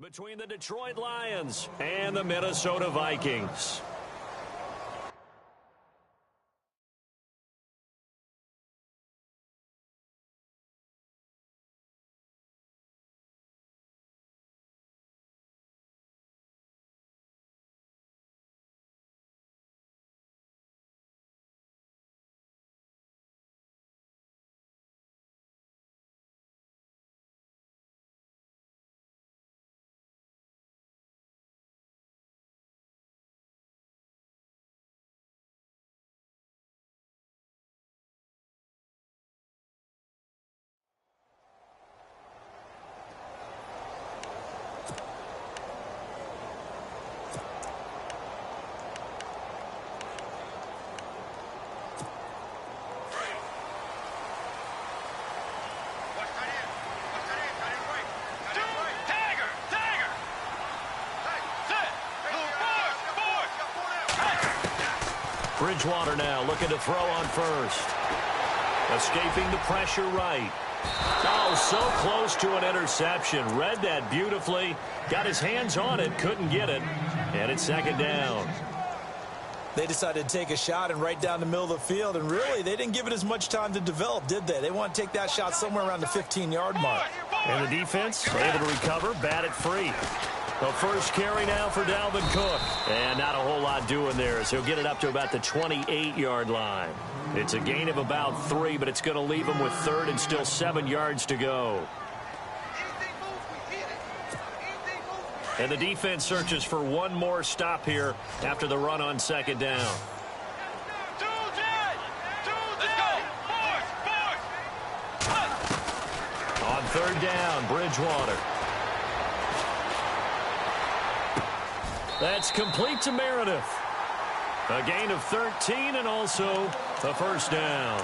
Between the Detroit Lions and the Minnesota Vikings. Bridgewater now looking to throw on first. Escaping the pressure right. Oh, so close to an interception. Read that beautifully. Got his hands on it, couldn't get it. And it's second down. They decided to take a shot and right down the middle of the field. And really, they didn't give it as much time to develop, did they? They want to take that shot somewhere around the 15-yard mark. And the defense able to recover, bat it free. The first carry now for Dalvin Cook. And not a whole lot doing there, as he'll get it up to about the 28-yard line. It's a gain of about 3, but it's going to leave him with third and still 7 yards to go. And the defense searches for one more stop here after the run on second down. On third down, Bridgewater. That's complete to Meredith. A gain of 13 and also a first down.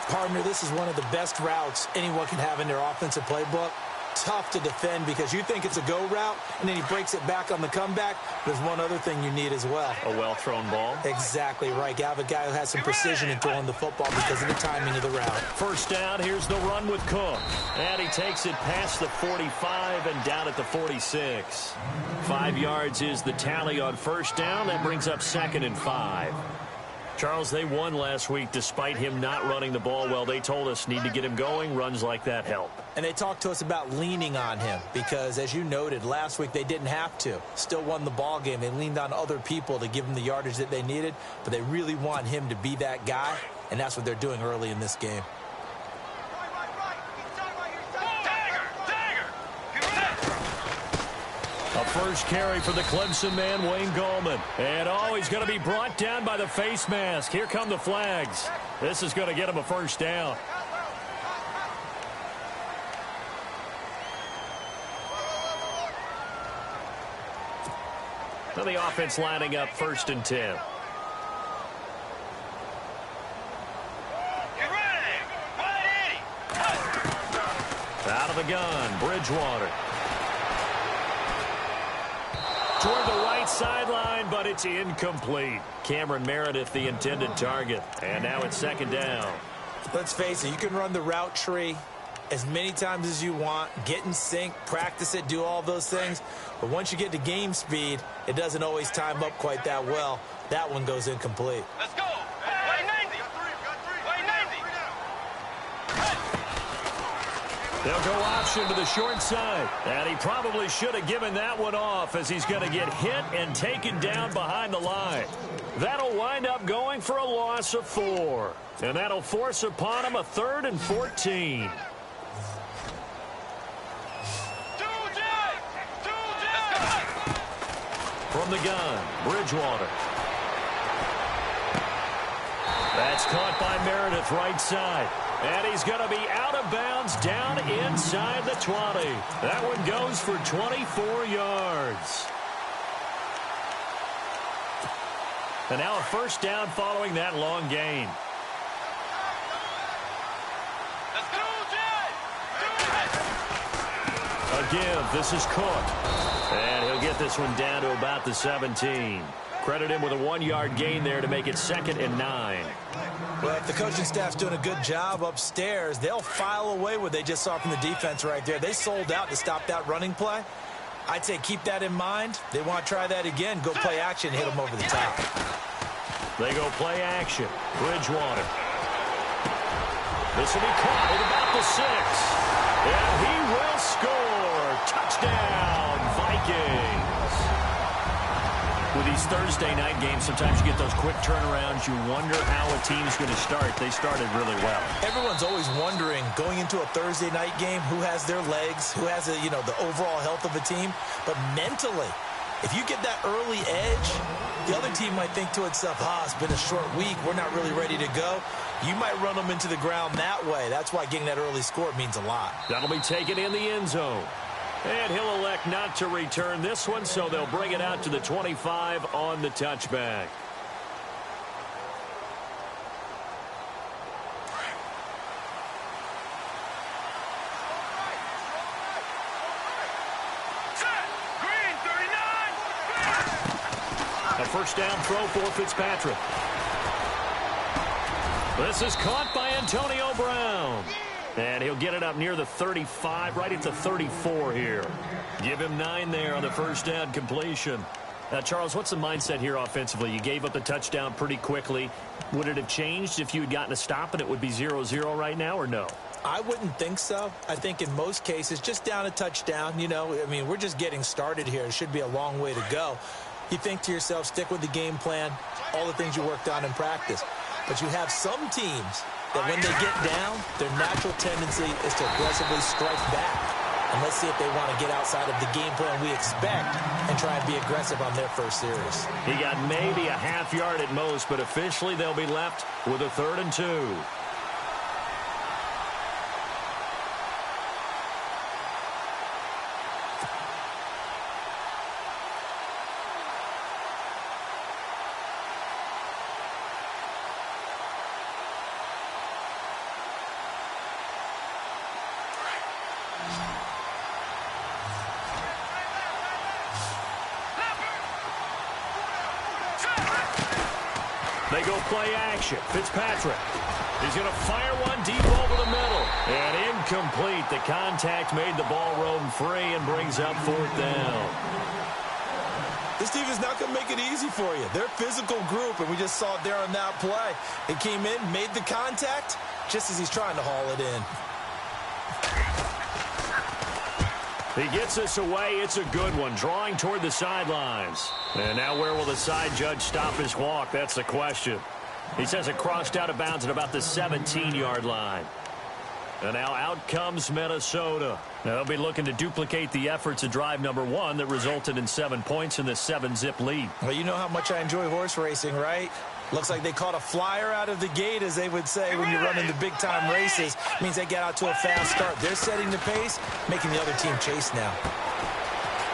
Partner, this is one of the best routes anyone can have in their offensive playbook. Tough to defend because you think it's a go route, and then he breaks it back on the comeback. There's one other thing you need as well. A well-thrown ball. Exactly right. You have a guy who has some precision in throwing the football because of the timing of the route. First down, here's the run with Cook. And he takes it past the 45 and down at the 46. 5 yards is the tally on first down. That brings up second and 5. Charles, they won last week despite him not running the ball well. They told us need to get him going. Runs like that help. And they talked to us about leaning on him because, as you noted, last week they didn't have to. Still won the ball game. They leaned on other people to give them the yardage that they needed, but they really want him to be that guy, and that's what they're doing early in this game. A first carry for the Clemson man, Wayne Gallman. And he's going to be brought down by the face mask. Here come the flags. This is going to get him a first down. Now the offense lining up first and 10. Out of the gun, Bridgewater. Toward the right sideline, but it's incomplete. Cameron Meredith, the intended target. And now it's second down. Let's face it, you can run the route tree as many times as you want, get in sync, practice it, do all those things. But once you get to game speed, it doesn't always time up quite that well. That one goes incomplete. Let's go. Way 90. Way 90. They'll go option to the short side. And he probably should have given that one off as he's going to get hit and taken down behind the line. That'll wind up going for a loss of 4. And that'll force upon him a 3rd and 14. From the gun, Bridgewater. That's caught by Meredith right side. And he's going to be out of bounds down inside the 20. That one goes for 24 yards. And now a first down following that long gain. Again, this is Cook. And he'll get this one down to about the 17. Credit him with a 1-yard gain there to make it 2nd and 9. Well, if the coaching staff's doing a good job upstairs, they'll file away what they just saw from the defense right there. They sold out to stop that running play. I'd say keep that in mind. They want to try that again. Go play action, hit them over the top. They go play action. Bridgewater. This will be caught at about the 6. And he will score. Touchdown, Vikings. With these Thursday night games, sometimes you get those quick turnarounds. You wonder how a team's going to start. They started really well. Everyone's always wondering, going into a Thursday night game, who has their legs, who has the overall health of a team. But mentally, if you get that early edge, the other team might think to itself, it's been a short week. We're not really ready to go. You might run them into the ground that way. That's why getting that early score means a lot. That'll be taken in the end zone. And he'll elect not to return this one, so they'll bring it out to the 25 on the touchback. A first down throw for Fitzpatrick. This is caught by Antonio Brown. And he'll get it up near the 35, right at the 34 here. Give him 9 there on the first down completion. Now, Charles, what's the mindset here offensively? You gave up the touchdown pretty quickly. Would it have changed if you had gotten a stop and it would be 0-0 right now, or no? I wouldn't think so. I think in most cases, just down a touchdown, we're just getting started here. It should be a long way to go. You think to yourself, stick with the game plan, all the things you worked on in practice. But you have some teams that when they get down, their natural tendency is to aggressively strike back. And let's see if they want to get outside of the game plan we expect and try and be aggressive on their first series. He got maybe a half yard at most, but officially they'll be left with a 3rd and 2. They go play action. Fitzpatrick. He's going to fire one deep over the middle. And incomplete. The contact made the ball roam free and brings up 4th down. This team is not going to make it easy for you. They're a physical group, and we just saw it there on that play. It came in, made the contact, just as he's trying to haul it in. He gets this away. It's a good one. Drawing toward the sidelines. And now where will the side judge stop his walk? That's the question. He says it crossed out of bounds at about the 17-yard line. And now out comes Minnesota. Now they'll be looking to duplicate the efforts of drive number 1 that resulted in 7 points in the 7-zip lead. Well, you know how much I enjoy horse racing, right? Looks like they caught a flyer out of the gate, as they would say when you're running the big-time races. It means they get out to a fast start. They're setting the pace, making the other team chase now.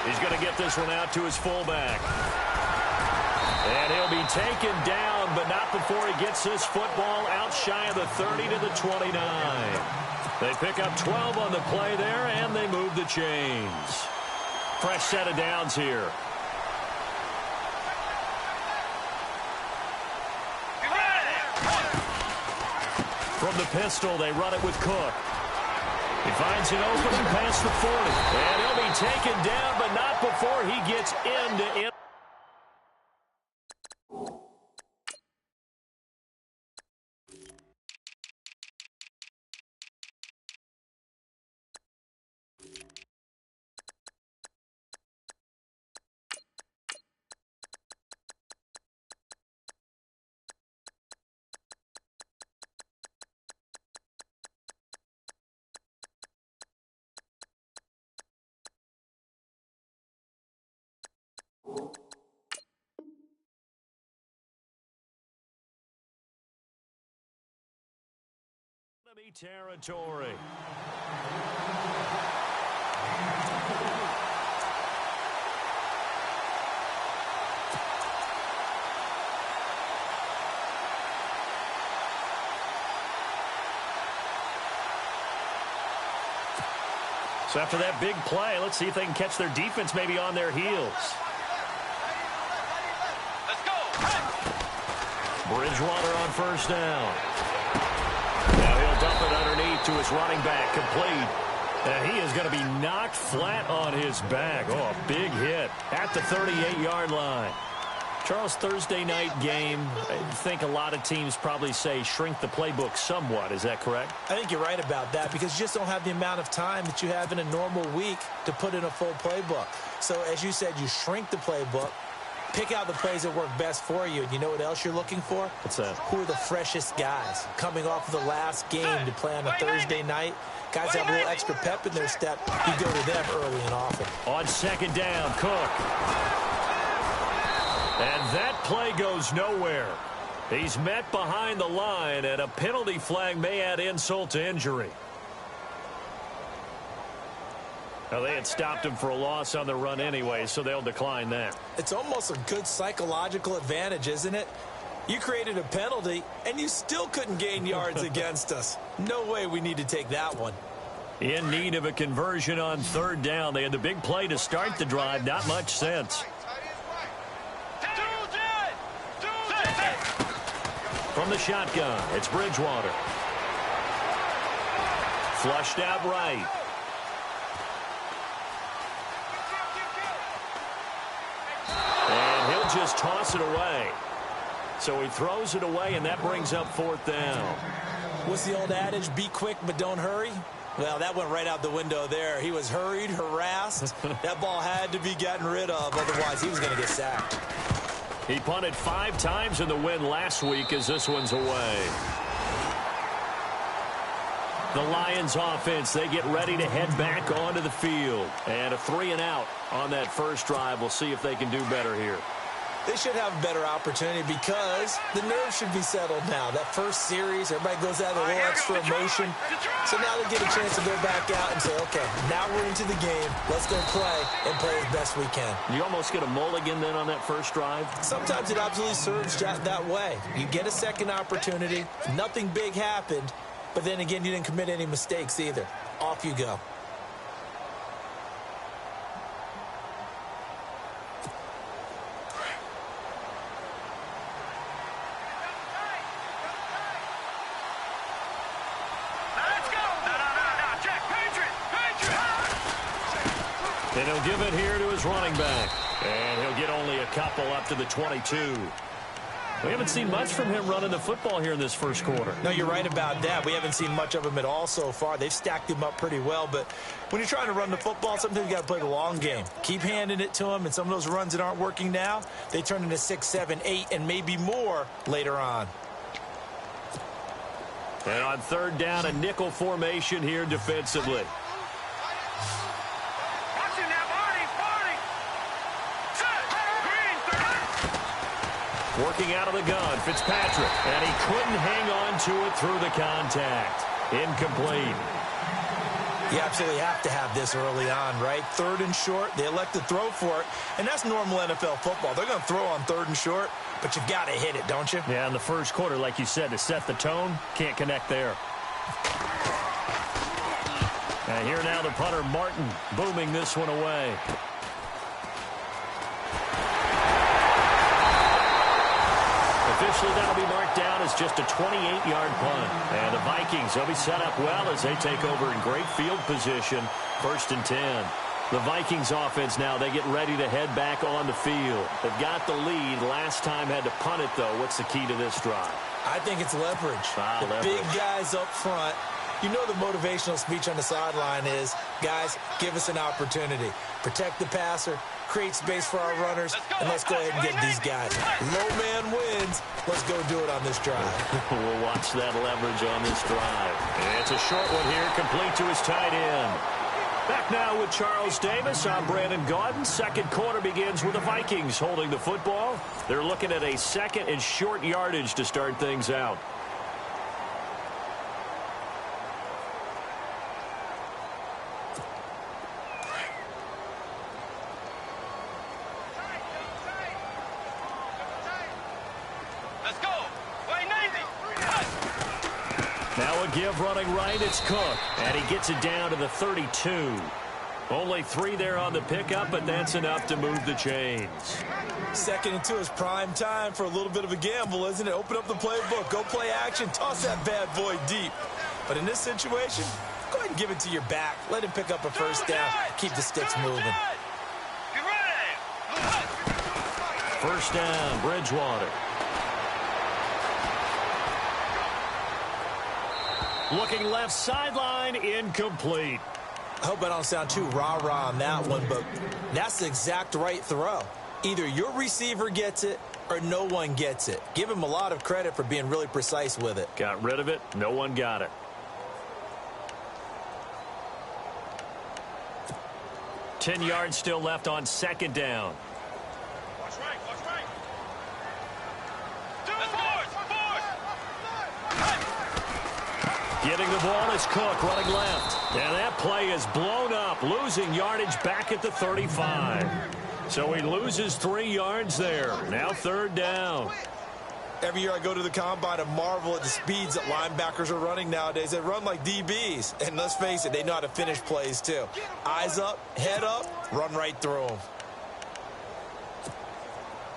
He's going to get this one out to his fullback. And he'll be taken down, but not before he gets this football out shy of the 30 to the 29. They pick up 12 on the play there, and they move the chains. Fresh set of downs here. From the pistol, they run it with Cook. He finds an opening past the 40. And he'll be taken down, but not before he gets into it. Enemy territory. So after that big play, let's see if they can catch their defense maybe on their heels. Let's go. Bridgewater on first down. Now he'll dump it underneath to his running back, complete. And he is is going to be knocked flat on his back. Oh, a big hit at the 38-yard line. Charles, Thursday night game, I think a lot of teams probably say shrink the playbook somewhat. Is that correct? I think you're right about that because you just don't have the amount of time that you have in a normal week to put in a full playbook. So, as you said, you shrink the playbook, pick out the plays that work best for you. And you know what else you're looking for? What's that? Who are the freshest guys coming off of the last game to play on a Thursday night? Guys have a little extra pep in their step. You go to them early and often. On second down, Cook. And that play goes nowhere. He's met behind the line, and a penalty flag may add insult to injury. Now, they had stopped him for a loss on the run anyway, so they'll decline that. It's almost a good psychological advantage, isn't it? You created a penalty, and you still couldn't gain yards against us. No way we need to take that one. In need of a conversion on third down. They had the big play to start the drive. Not much sense. From the shotgun, it's Bridgewater. Flushed out right. And he'll just toss it away. So he throws it away, and that brings up fourth down. What's the old adage? Be quick, but don't hurry. Well, that went right out the window there. He was hurried, harassed. That ball had to be gotten rid of. Otherwise, he was going to get sacked. He punted 5 times in the win last week as this one's away. The Lions offense, they get ready to head back onto the field. And a 3-and-out on that first drive. We'll see if they can do better here. They should have a better opportunity because the nerves should be settled now. That first series, everybody goes out with a little extra emotion. So now they get a chance to go back out and say, okay, now we're into the game. Let's go play and play as best we can. You almost get a mulligan then on that first drive? Sometimes it absolutely serves that way. You get a second opportunity. Nothing big happened. But then again, you didn't commit any mistakes either. Off you go. And he'll give it here to his running back. And he'll get only a couple up to the 22. We haven't seen much from him running the football here in this first quarter. No, you're right about that. We haven't seen much of him at all so far. They've stacked him up pretty well. But when you're trying to run the football, sometimes you got to play the long game. Keep handing it to him. And some of those runs that aren't working now, they turn into 6, 7, 8, and maybe more later on. And on third down, a nickel formation here defensively. Working out of the gun, Fitzpatrick. And he couldn't hang on to it through the contact. Incomplete. You absolutely have to have this early on, right? Third and short, they elect to throw for it. And that's normal NFL football. They're going to throw on third and short, but you've got to hit it, don't you? Yeah, in the first quarter, like you said, to set the tone, can't connect there. And here now the punter, Martin, booming this one away. Officially, that'll be marked down as just a 28-yard punt. And the Vikings will be set up well as they take over in great field position. 1st and 10. The Vikings offense now, they get ready to head back on the field. They've got the lead. Last time had to punt it, though. What's the key to this drive? I think it's leverage. The big guys up front. You know the motivational speech on the sideline is, guys, give us an opportunity. Protect the passer, create space for our runners, and let's go ahead and get these guys. Low man wins. Let's go do it on this drive. We'll watch that leverage on this drive. And it's a short one here, complete to his tight end. Back now with Charles Davis. I'm Brandon Gaudin. Second quarter begins with the Vikings holding the football. They're looking at a second and short yardage to start things out. Now a give running right, it's Cook. And he gets it down to the 32. Only 3 there on the pickup, but that's enough to move the chains. 2nd and 2 is prime time for a little bit of a gamble, isn't it? Open up the playbook, go play action, toss that bad boy deep. But in this situation, Go ahead and give it to your back. Let him pick up a first down. Keep the sticks moving. Get ready. First down, Bridgewater. Looking left sideline, incomplete. I hope I don't sound too rah-rah on that one, but that's the exact right throw. Either your receiver gets it or no one gets it. Give him a lot of credit for being really precise with it. Got rid of it. No one got it. 10 yards still left on second down. Watch right, watch right. Getting the ball is Cook running left. And that play is blown up, losing yardage back at the 35. So he loses 3 yards there. Now third down. Every year I go to the combine and marvel at the speeds that linebackers are running nowadays. They run like DBs. And let's face it, they know how to finish plays too. Eyes up, head up, run right through them.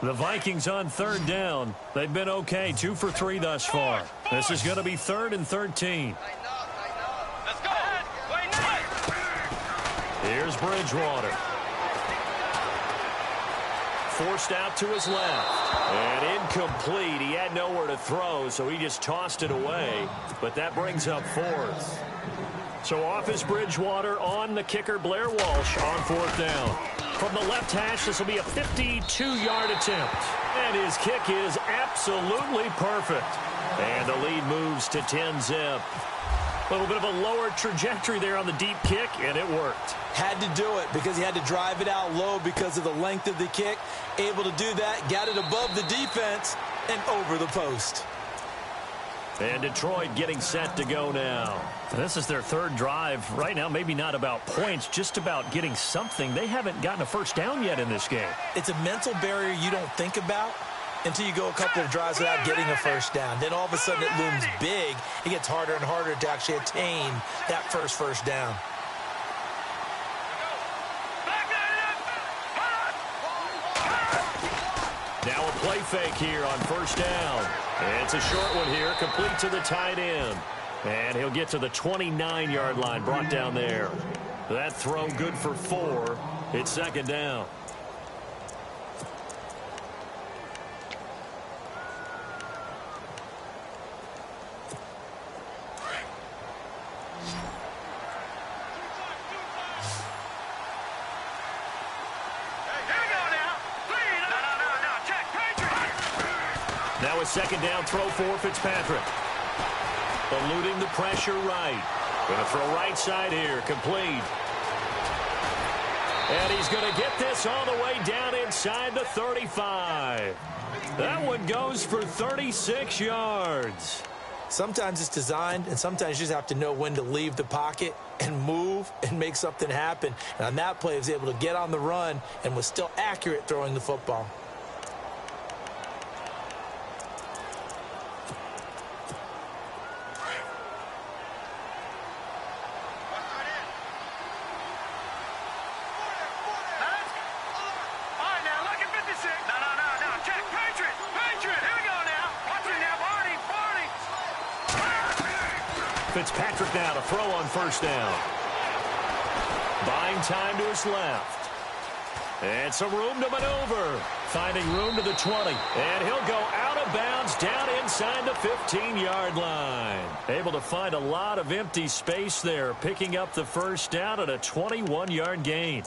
The Vikings on third down. They've been okay, 2 for 3 thus far. This is going to be 3rd and 13. Let's go. Here's Bridgewater. Forced out to his left. And incomplete. He had nowhere to throw, so he just tossed it away. But that brings up 4th. So off is Bridgewater, on the kicker Blair Walsh on 4th down. From the left hash, this will be a 52-yard attempt. And his kick is absolutely perfect. And the lead moves to 10-zip. A little bit of a lower trajectory there on the deep kick, and it worked. Had to do it because he had to drive it out low because of the length of the kick. Able to do that, got it above the defense, and over the post. And Detroit getting set to go now. This is their 3rd drive. Right now, maybe not about points, just about getting something. They haven't gotten a first down yet in this game. It's a mental barrier you don't think about until you go a couple of drives without getting a first down. Then all of a sudden it looms big. It gets harder and harder to actually attain that first down. Now a play fake here on first down. And it's a short one here, complete to the tight end. And he'll get to the 29-yard line, brought down there. That throw good for 4. It's 2nd down. Now a 2nd down throw for Fitzpatrick. Eluding the pressure right. Going to throw right side here. Complete. And he's going to get this all the way down inside the 35. That one goes for 36 yards. Sometimes it's designed, and sometimes you just have to know when to leave the pocket and move and make something happen. And on that play, he was able to get on the run and was still accurate throwing the football. Fitzpatrick now to throw on first down. Buying time to his left. And some room to maneuver. Finding room to the 20. And he'll go out of bounds down inside the 15-yard line. Able to find a lot of empty space there. Picking up the first down at a 21-yard gain.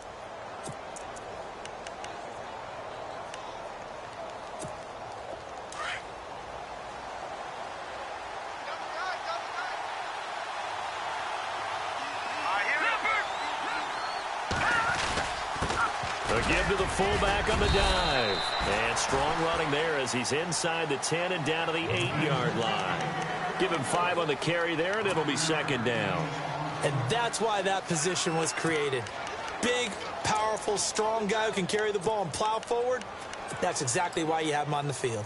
A give to the fullback on the dive. And strong running there as he's inside the 10 and down to the 8-yard line. Give him 5 on the carry there, and it'll be 2nd down. And that's why that position was created. Big, powerful, strong guy who can carry the ball and plow forward. That's exactly why you have him on the field.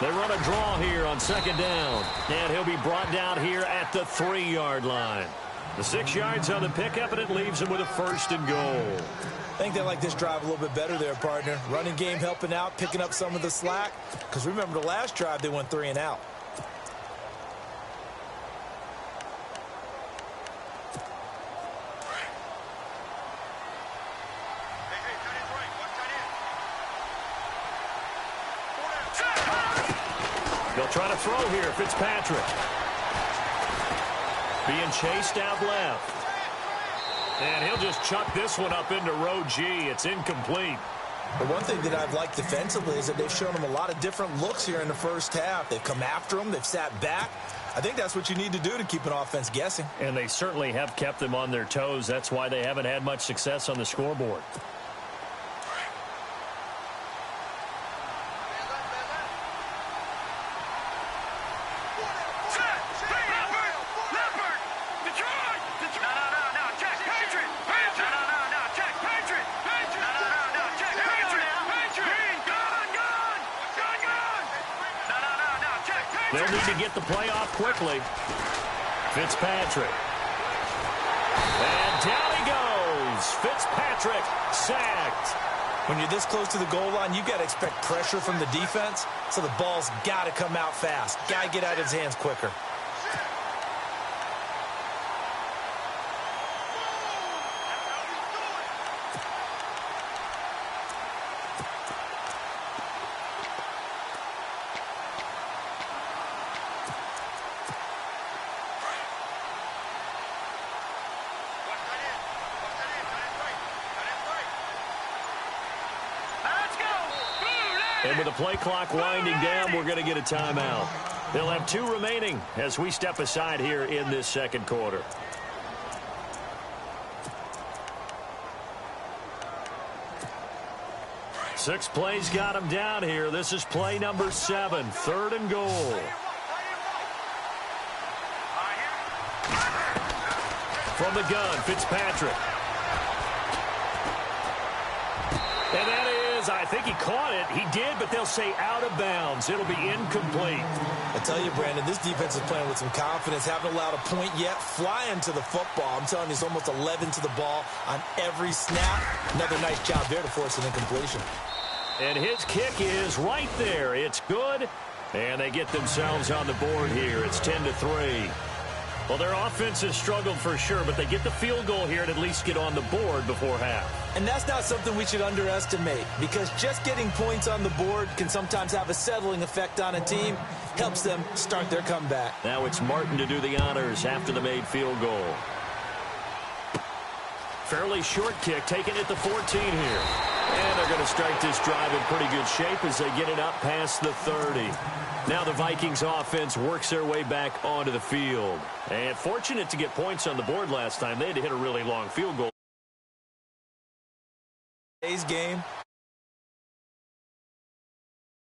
They run a draw here on 2nd down. And he'll be brought down here at the 3-yard line. The 6 yards on the pickup, and it leaves them with a 1st and goal. I think they like this drive a little bit better there, partner. Running game helping out, picking up some of the slack. Because remember the last drive, they went 3 and out. They'll try to throw here, Fitzpatrick. Being chased out left. And he'll just chuck this one up into row G. It's incomplete. The one thing that I've liked defensively is that they've shown him a lot of different looks here in the first half. They've come after him. They've sat back. I think that's what you need to do to keep an offense guessing. And they certainly have kept them on their toes. That's why they haven't had much success on the scoreboard. They'll need to get the play off quickly. Fitzpatrick. And down he goes. Fitzpatrick sacked. When you're this close to the goal line, you've got to expect pressure from the defense. So the ball's got to come out fast. Got to get out of his hands quicker. And with the play clock winding down, we're going to get a timeout. They'll have 2 remaining as we step aside here in this second quarter. Six plays got him down here. This is play number 7, 3rd and goal. From the gun, Fitzpatrick. And that is, I think he caught it. He did, but they'll say out of bounds. It'll be incomplete. I tell you, Brandon, this defense is playing with some confidence. Haven't allowed a point yet. Flying to the football. I'm telling you, it's almost 11 to the ball on every snap. Another nice job there to force an incompletion. And his kick is right there. It's good. And they get themselves on the board here. It's 10-3. Well, their offense has struggled for sure, but they get the field goal here and at least get on the board before half. And that's not something we should underestimate, because just getting points on the board can sometimes have a settling effect on a team. Helps them start their comeback. Now it's Martin to do the honors after the made field goal. Fairly short kick, taken at the 14 here. And they're going to start this drive in pretty good shape as they get it up past the 30. Now the Vikings offense works their way back onto the field. And fortunate to get points on the board last time. They had to hit a really long field goal. Today's game,